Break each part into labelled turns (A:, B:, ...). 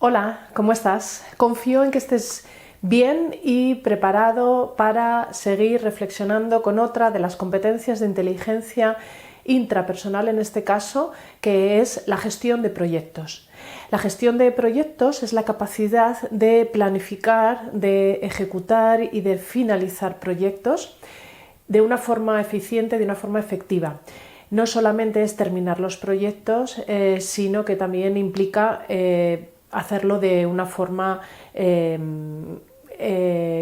A: Hola, ¿cómo estás? Confío en que estés bien y preparado para seguir reflexionando con otra de las competencias de inteligencia intrapersonal, en este caso, que es la gestión de proyectos. La gestión de proyectos es la capacidad de planificar, de ejecutar y de finalizar proyectos de una forma eficiente, de una forma efectiva. No solamente es terminar los proyectos, sino que también implica hacerlo de una forma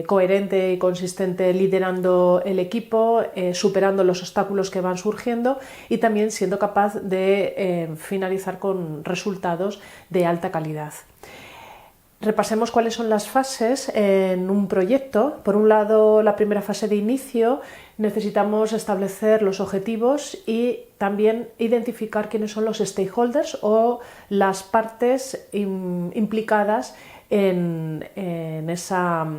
A: coherente y consistente, liderando el equipo, superando los obstáculos que van surgiendo y también siendo capaz de finalizar con resultados de alta calidad. Repasemos cuáles son las fases en un proyecto. Por un lado, la primera fase de inicio, necesitamos establecer los objetivos y también identificar quiénes son los stakeholders o las partes implicadas en esa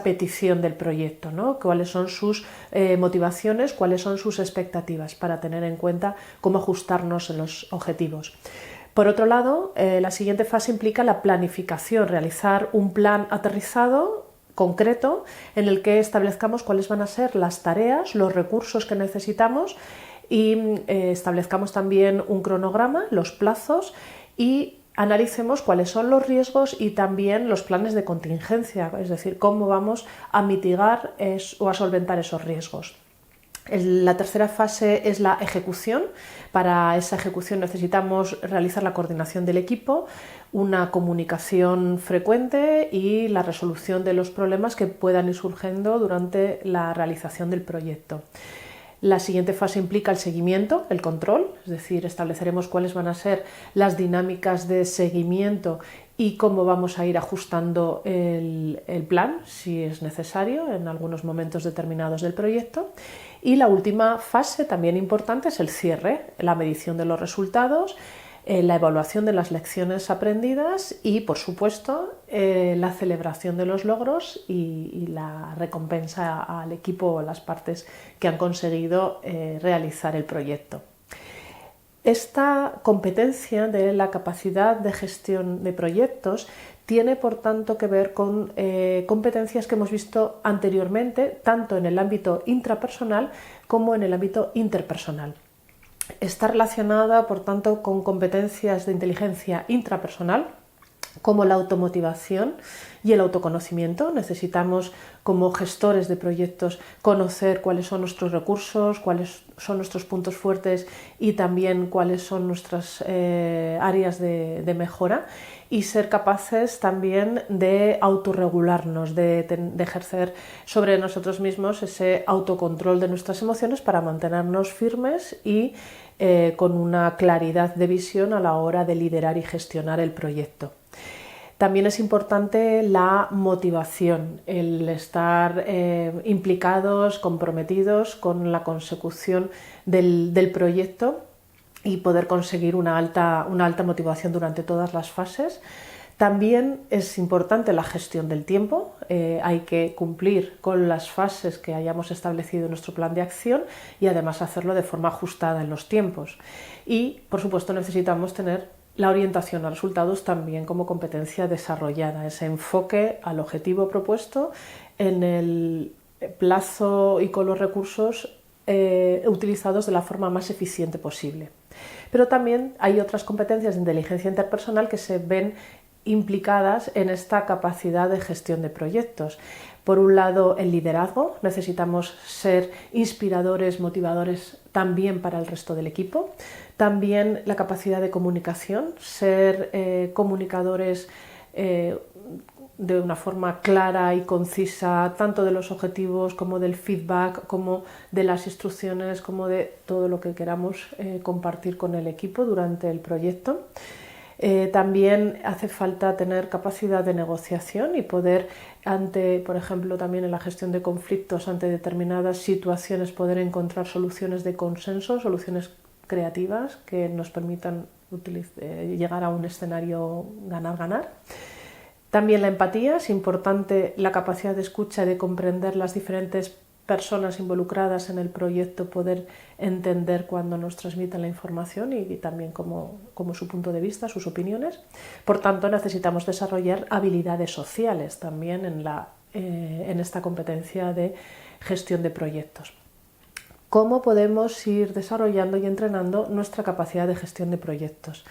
A: petición del proyecto, ¿no? Cuáles son sus motivaciones, cuáles son sus expectativas, para tener en cuenta cómo ajustarnos en los objetivos. Por otro lado, la siguiente fase implica la planificación, realizar un plan aterrizado, concreto, en el que establezcamos cuáles van a ser las tareas, los recursos que necesitamos y establezcamos también un cronograma, los plazos y analicemos cuáles son los riesgos y también los planes de contingencia, es decir, cómo vamos a mitigar o a solventar esos riesgos. La tercera fase es la ejecución. Para esa ejecución necesitamos realizar la coordinación del equipo, una comunicación frecuente y la resolución de los problemas que puedan ir surgiendo durante la realización del proyecto. La siguiente fase implica el seguimiento, el control, es decir, estableceremos cuáles van a ser las dinámicas de seguimiento y cómo vamos a ir ajustando el plan, si es necesario, en algunos momentos determinados del proyecto. Y la última fase, también importante, es el cierre, la medición de los resultados, la evaluación de las lecciones aprendidas y, por supuesto, la celebración de los logros y la recompensa al equipo o las partes que han conseguido realizar el proyecto. Esta competencia de la capacidad de gestión de proyectos tiene, por tanto, que ver con competencias que hemos visto anteriormente, tanto en el ámbito intrapersonal como en el ámbito interpersonal. Está relacionada, por tanto, con competencias de inteligencia intrapersonal, como la automotivación y el autoconocimiento. Necesitamos, como gestores de proyectos, conocer cuáles son nuestros recursos, cuáles son nuestros puntos fuertes y también cuáles son nuestras áreas de mejora, y ser capaces también de autorregularnos, de ejercer sobre nosotros mismos ese autocontrol de nuestras emociones para mantenernos firmes y con una claridad de visión a la hora de liderar y gestionar el proyecto. También es importante la motivación, el estar implicados, comprometidos con la consecución del proyecto y poder conseguir una alta motivación durante todas las fases. También es importante la gestión del tiempo. Hay que cumplir con las fases que hayamos establecido en nuestro plan de acción y además hacerlo de forma ajustada en los tiempos. Y, por supuesto, necesitamos tener la orientación a resultados también como competencia desarrollada, ese enfoque al objetivo propuesto en el plazo y con los recursos utilizados de la forma más eficiente posible. Pero también hay otras competencias de inteligencia interpersonal que se ven implicadas en esta capacidad de gestión de proyectos. Por un lado, el liderazgo. Necesitamos ser inspiradores, motivadores también para el resto del equipo. También la capacidad de comunicación, ser comunicadores de una forma clara y concisa, tanto de los objetivos como del feedback, como de las instrucciones, como de todo lo que queramos compartir con el equipo durante el proyecto. También hace falta tener capacidad de negociación y poder, por ejemplo, también en la gestión de conflictos, ante determinadas situaciones, poder encontrar soluciones de consenso, soluciones creativas que nos permitan llegar a un escenario ganar-ganar. También la empatía, es importante la capacidad de escucha y de comprender las diferentes personas involucradas en el proyecto poder entender cuando nos transmiten la información y también como su punto de vista, sus opiniones. Por tanto, necesitamos desarrollar habilidades sociales también en esta competencia de gestión de proyectos. ¿Cómo podemos ir desarrollando y entrenando nuestra capacidad de gestión de proyectos?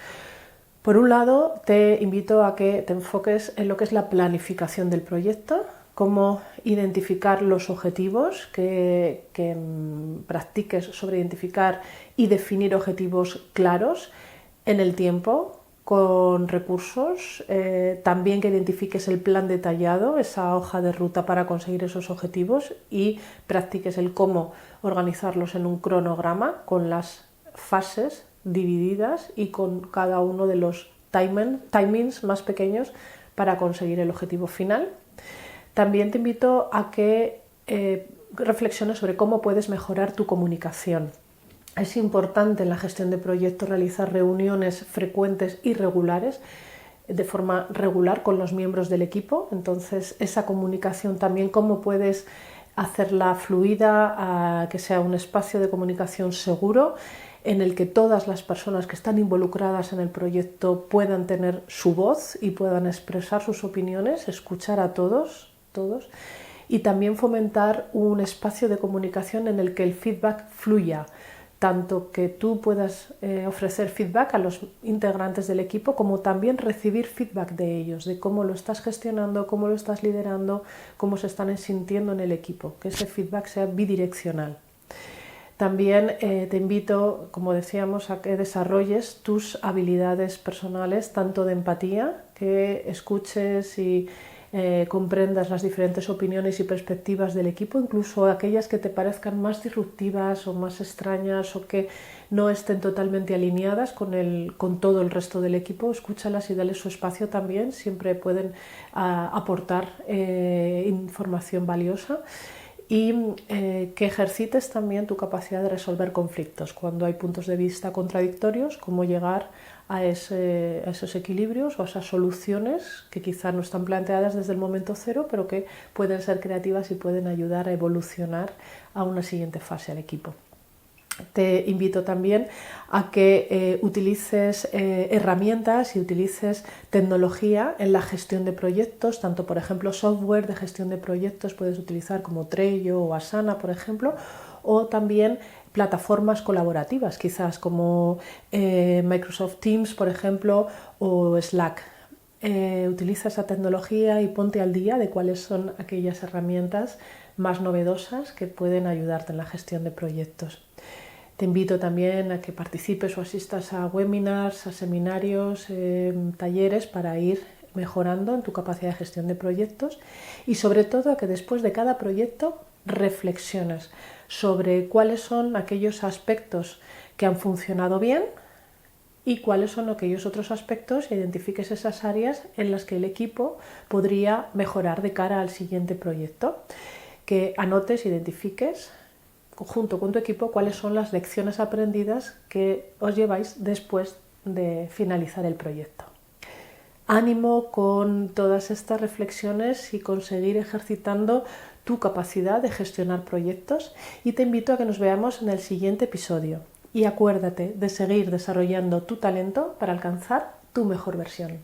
A: Por un lado, te invito a que te enfoques en lo que es la planificación del proyecto, cómo identificar los objetivos, que practiques sobre identificar y definir objetivos claros en el tiempo, con recursos, también que identifiques el plan detallado, esa hoja de ruta para conseguir esos objetivos y practiques el cómo organizarlos en un cronograma con las fases divididas y con cada uno de los timings más pequeños para conseguir el objetivo final. También te invito a que reflexiones sobre cómo puedes mejorar tu comunicación. Es importante en la gestión de proyectos realizar reuniones frecuentes y regulares, de forma regular con los miembros del equipo. Entonces, esa comunicación también, cómo puedes hacerla fluida, que sea un espacio de comunicación seguro en el que todas las personas que están involucradas en el proyecto puedan tener su voz y puedan expresar sus opiniones, escuchar a todos, y también fomentar un espacio de comunicación en el que el feedback fluya, tanto que tú puedas ofrecer feedback a los integrantes del equipo como también recibir feedback de ellos, de cómo lo estás gestionando, cómo lo estás liderando, cómo se están sintiendo en el equipo, que ese feedback sea bidireccional. También te invito, como decíamos, a que desarrolles tus habilidades personales, tanto de empatía, que escuches y comprendas las diferentes opiniones y perspectivas del equipo, incluso aquellas que te parezcan más disruptivas o más extrañas o que no estén totalmente alineadas con todo el resto del equipo. Escúchalas y dale su espacio también, siempre pueden aportar información valiosa. Y que ejercites también tu capacidad de resolver conflictos cuando hay puntos de vista contradictorios, cómo llegar a esos equilibrios o a esas soluciones que quizá no están planteadas desde el momento cero, pero que pueden ser creativas y pueden ayudar a evolucionar a una siguiente fase al equipo. Te invito también a que utilices herramientas y utilices tecnología en la gestión de proyectos, tanto por ejemplo software de gestión de proyectos puedes utilizar como Trello o Asana, por ejemplo, o también plataformas colaborativas, quizás como Microsoft Teams, por ejemplo, o Slack. Utiliza esa tecnología y ponte al día de cuáles son aquellas herramientas más novedosas que pueden ayudarte en la gestión de proyectos. Te invito también a que participes o asistas a webinars, a seminarios, talleres para ir mejorando en tu capacidad de gestión de proyectos y sobre todo a que después de cada proyecto reflexiones sobre cuáles son aquellos aspectos que han funcionado bien y cuáles son aquellos otros aspectos, identifiques esas áreas en las que el equipo podría mejorar de cara al siguiente proyecto. Que anotes, identifiques junto con tu equipo cuáles son las lecciones aprendidas que os lleváis después de finalizar el proyecto. Ánimo con todas estas reflexiones y conseguir ejercitando tu capacidad de gestionar proyectos y te invito a que nos veamos en el siguiente episodio. Y acuérdate de seguir desarrollando tu talento para alcanzar tu mejor versión.